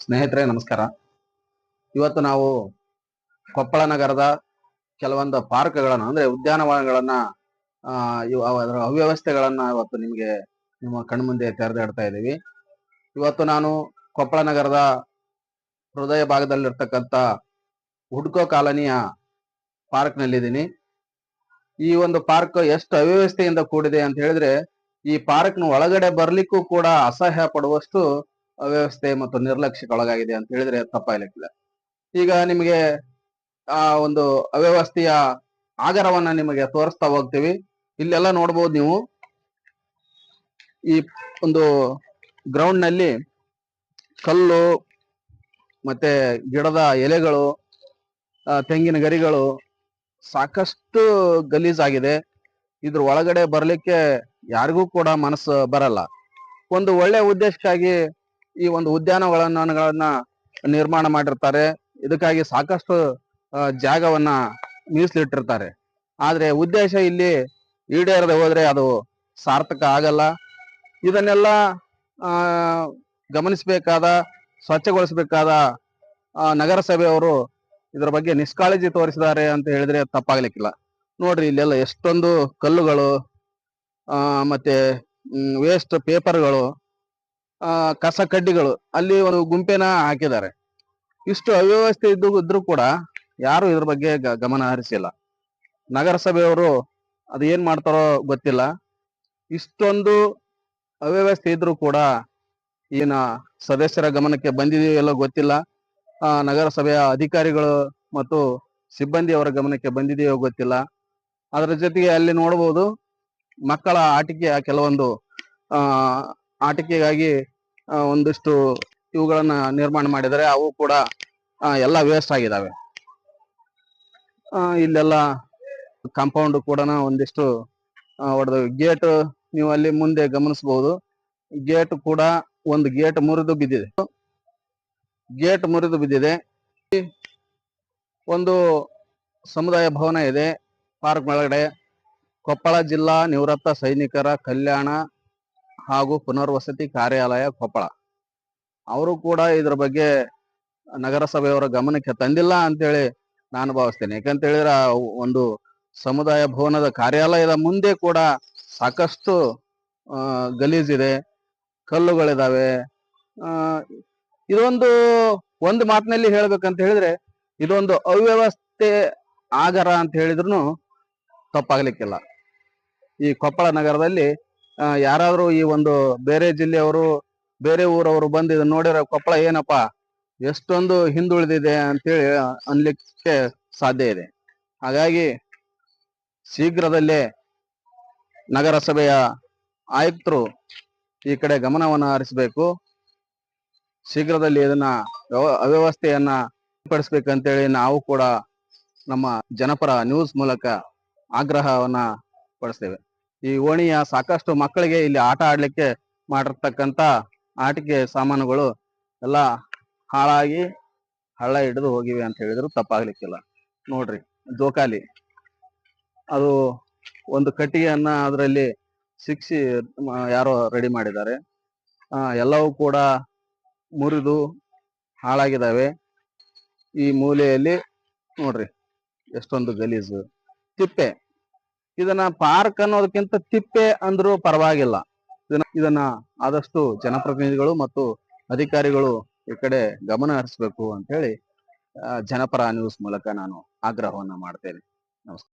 ಸ್ನೇಹಿತರೆ ನಮಸ್ಕಾರ. ಇವತ್ತು ನಾವು ಕೊಪ್ಪಳ ನಗರದ ಕೆಲವೊಂದು ಪಾರ್ಕ್ಗಳನ್ನ ಅಂದ್ರೆ ಉದ್ಯಾನವನಗಳನ್ನ ಅದರ ಅವ್ಯವಸ್ಥೆಗಳನ್ನ ಇವತ್ತು ನಿಮ್ಮ ಕಣ್ಮುಂದೆ ತೆರೆದಿಡ್ತಾ ಇದ್ದೀವಿ. ಇವತ್ತು ನಾನು ಕೊಪ್ಪಳ ನಗರದ ಹೃದಯ ಭಾಗದಲ್ಲಿರ್ತಕ್ಕಂಥ ಹುಡ್ಕೋ ಕಾಲನಿಯ ಪಾರ್ಕ್ ನಲ್ಲಿದ್ದೀನಿ. ಈ ಒಂದು ಪಾರ್ಕ್ ಎಷ್ಟು ಅವ್ಯವಸ್ಥೆಯಿಂದ ಕೂಡಿದೆ ಅಂತ ಹೇಳಿದ್ರೆ, ಈ ಪಾರ್ಕ್ನ ಒಳಗಡೆ ಬರ್ಲಿಕ್ಕೂ ಕೂಡ ಅಸಹ್ಯ ಪಡುವಷ್ಟು ಅವ್ಯವಸ್ಥೆ ಮತ್ತು ನಿರ್ಲಕ್ಷ್ಯಕ್ಕೊಳಗಾಗಿದೆ ಅಂತ ಹೇಳಿದ್ರೆ ತಪ್ಪಾಗ್ಲಿಕ್ಕಿಲ್ಲ. ಈಗ ನಿಮಗೆ ಆ ಒಂದು ಅವ್ಯವಸ್ಥೆಯ ಆಗರವನ್ನ ನಿಮಗೆ ತೋರಿಸ್ತಾ ಹೋಗ್ತೀವಿ. ಇಲ್ಲೆಲ್ಲ ನೋಡ್ಬೋದು ನೀವು. ಈ ಒಂದು ಗ್ರೌಂಡ್ ನಲ್ಲಿ ಕಲ್ಲು ಮತ್ತೆ ಗಿಡದ ಎಲೆಗಳು, ತೆಂಗಿನ ಗರಿಗಳು ಸಾಕಷ್ಟು ಗಲೀಜಾಗಿದೆ. ಇದ್ರ ಒಳಗಡೆ ಬರ್ಲಿಕ್ಕೆ ಯಾರಿಗೂ ಕೂಡ ಮನಸ್ಸು ಬರಲ್ಲ. ಒಂದು ಒಳ್ಳೆ ಉದ್ದೇಶಕ್ಕಾಗಿ ಈ ಒಂದು ಉದ್ಯಾನವನಗಳನ್ನ ನಿರ್ಮಾಣ ಮಾಡಿರ್ತಾರೆ. ಇದಕ್ಕಾಗಿ ಸಾಕಷ್ಟು ಜಾಗವನ್ನ ಮೀಸಲಿಟ್ಟಿರ್ತಾರೆ. ಆದ್ರೆ ಉದ್ದೇಶ ಇಲ್ಲಿ ಈಡೇರದೆ ಹೋದ್ರೆ ಅದು ಸಾರ್ಥಕ ಆಗಲ್ಲ. ಇದನ್ನೆಲ್ಲ ಗಮನಿಸಬೇಕಾದ, ಸ್ವಚ್ಛಗೊಳಿಸಬೇಕಾದ ನಗರಸಭೆಯವರು ಇದರ ಬಗ್ಗೆ ನಿಷ್ಕಾಳಜಿ ತೋರಿಸಿದ್ದಾರೆ ಅಂತ ಹೇಳಿದ್ರೆ ತಪ್ಪಾಗ್ಲಿಕ್ಕಿಲ್ಲ. ನೋಡ್ರಿ, ಇಲ್ಲೆಲ್ಲ ಎಷ್ಟೊಂದು ಕಲ್ಲುಗಳು, ಮತ್ತೆ ವೇಸ್ಟ್ ಪೇಪರ್ಗಳು, ಕಸ ಕಡ್ಡಿಗಳು ಅಲ್ಲಿ ಒಂದು ಗುಂಪೇನ ಹಾಕಿದ್ದಾರೆ. ಇಷ್ಟು ಅವ್ಯವಸ್ಥೆ ಇದ್ರೂ ಕೂಡ ಯಾರು ಇದ್ರ ಬಗ್ಗೆ ಗಮನ ಹರಿಸಿಲ್ಲ. ನಗರಸಭೆಯವರು ಅದು ಏನ್ ಮಾಡ್ತಾರೋ ಗೊತ್ತಿಲ್ಲ. ಇಷ್ಟೊಂದು ಅವ್ಯವಸ್ಥೆ ಇದ್ರೂ ಕೂಡ ಈಗಿನ ಸದಸ್ಯರ ಗಮನಕ್ಕೆ ಬಂದಿದೆಯೋ ಎಲ್ಲೋ ಗೊತ್ತಿಲ್ಲ. ನಗರಸಭೆಯ ಅಧಿಕಾರಿಗಳು ಮತ್ತು ಸಿಬ್ಬಂದಿಯವರ ಗಮನಕ್ಕೆ ಬಂದಿದೆಯೋ ಗೊತ್ತಿಲ್ಲ. ಅದರ ಜೊತೆಗೆ ಅಲ್ಲಿ ನೋಡಬಹುದು, ಮಕ್ಕಳ ಆಟಿಕೆಯ ಕೆಲವೊಂದು ಆಟಿಕೆಗಾಗಿ ಒಂದಿಷ್ಟು ಇವುಗಳನ್ನ ನಿರ್ಮಾಣ ಮಾಡಿದರೆ ಅವು ಕೂಡ ಎಲ್ಲ ವೇಸ್ಟ್ ಆಗಿದಾವೆ. ಇಲ್ಲೆಲ್ಲ ಕಾಂಪೌಂಡ್ ಕೂಡ ಒಂದಿಷ್ಟು ಹೊಡೆದ ಗೇಟ್ ನೀವು ಅಲ್ಲಿ ಮುಂದೆ ಗಮನಿಸಬಹುದು. ಗೇಟ್ ಕೂಡ ಒಂದು ಗೇಟ್ ಮುರಿದು ಬಿದ್ದಿದೆ. ಒಂದು ಸಮುದಾಯ ಭವನ ಇದೆ ಪಾರ್ಕ್ ಒಳಗಡೆ. ಕೊಪ್ಪಳ ಜಿಲ್ಲಾ ನಿವೃತ್ತ ಸೈನಿಕರ ಕಲ್ಯಾಣ ಹಾಗೂ ಪುನರ್ವಸತಿ ಕಾರ್ಯಾಲಯ ಕೊಪ್ಪಳ ಅವರು ಕೂಡ ಇದ್ರ ಬಗ್ಗೆ ನಗರಸಭೆಯವರ ಗಮನಕ್ಕೆ ತಂದಿಲ್ಲ ಅಂತೇಳಿ ನಾನು ಭಾವಿಸ್ತೇನೆ. ಯಾಕಂತ ಹೇಳಿದ್ರೆ ಒಂದು ಸಮುದಾಯ ಭವನದ ಕಾರ್ಯಾಲಯದ ಮುಂದೆ ಕೂಡ ಸಾಕಷ್ಟು ಗಲೀಜಿದೆ, ಕಲ್ಲುಗಳಿದಾವೆ. ಒಂದು ಮಾತಿನಲ್ಲಿ ಹೇಳ್ಬೇಕಂತ ಹೇಳಿದ್ರೆ ಇದೊಂದು ಅವ್ಯವಸ್ಥೆ ಆಗರ ಅಂತ ಹೇಳಿದ್ರು ತಪ್ಪಾಗ್ಲಿಕ್ಕಿಲ್ಲ. ಈ ಕೊಪ್ಪಳ ನಗರದಲ್ಲಿ ಯಾರಾದ್ರೂ ಈ ಒಂದು ಬೇರೆ ಜಿಲ್ಲೆಯವರು, ಬೇರೆ ಊರವರು ಬಂದು ಇದನ್ನ ನೋಡಿರೋ ಕೊಪ್ಪಳ ಏನಪ್ಪಾ ಎಷ್ಟೊಂದು ಹಿಂದುಳಿದಿದೆ ಅಂತೇಳಿ ಅನ್ಲಿಕ್ಕೆ ಸಾಧ್ಯ ಇದೆ. ಹಾಗಾಗಿ ಶೀಘ್ರದಲ್ಲೇ ನಗರಸಭೆಯ ಆಯುಕ್ತರು ಈ ಕಡೆ ಗಮನವನ್ನು ಹರಿಸಬೇಕು. ಶೀಘ್ರದಲ್ಲಿ ಇದನ್ನ ಅವ್ಯವಸ್ಥೆಯನ್ನ ಪಡಿಸ್ಬೇಕಂತೇಳಿ ನಾವು ಕೂಡ ನಮ್ಮ ಜನಪರ ನ್ಯೂಸ್ ಮೂಲಕ ಆಗ್ರಹವನ್ನ ಪಡಿಸ್ತೇವೆ. ಈ ಓಣಿಯ ಸಾಕಷ್ಟು ಮಕ್ಕಳಿಗೆ ಇಲ್ಲಿ ಆಟ ಆಡ್ಲಿಕ್ಕೆ ಮಾಡಿರ್ತಕ್ಕಂಥ ಆಟಿಕೆ ಸಾಮಾನುಗಳು ಎಲ್ಲ ಹಾಳಾಗಿ ಹಳ್ಳ ಹಿಡಿದು ಹೋಗಿವೆ ಅಂತ ಹೇಳಿದ್ರು ತಪ್ಪಾಗ್ಲಿಕ್ಕಿಲ್ಲ. ನೋಡ್ರಿ, ಜೋಕಾಲಿ ಅದು ಒಂದು ಕಟ್ಟಿಗೆಯನ್ನ ಅದರಲ್ಲಿ ಸಿಕ್ಸಿ ಯಾರೋ ರೆಡಿ ಮಾಡಿದ್ದಾರೆ. ಎಲ್ಲವೂ ಕೂಡ ಮುರಿದು ಹಾಳಾಗಿದ್ದಾವೆ. ಈ ಮೂಲೆಯಲ್ಲಿ ನೋಡ್ರಿ ಎಷ್ಟೊಂದು ಗಲೀಜು. ತಿಪ್ಪೆ, ಇದನ್ನ ಪಾರ್ಕ್ ಅನ್ನೋದಕ್ಕಿಂತ ತಿಪ್ಪೆ ಅಂದ್ರೂ ಪರವಾಗಿಲ್ಲ. ಇದನ್ನ ಆದಷ್ಟು ಜನಪ್ರತಿನಿಧಿಗಳು ಮತ್ತು ಅಧಿಕಾರಿಗಳು ಈ ಕಡೆ ಗಮನ ಹರಿಸಬೇಕು ಅಂತ ಹೇಳಿ ಜನಪರ ನ್ಯೂಸ್ ಮೂಲಕ ನಾನು ಆಗ್ರಹವನ್ನ ಮಾಡ್ತೇನೆ. ನಮಸ್ಕಾರ.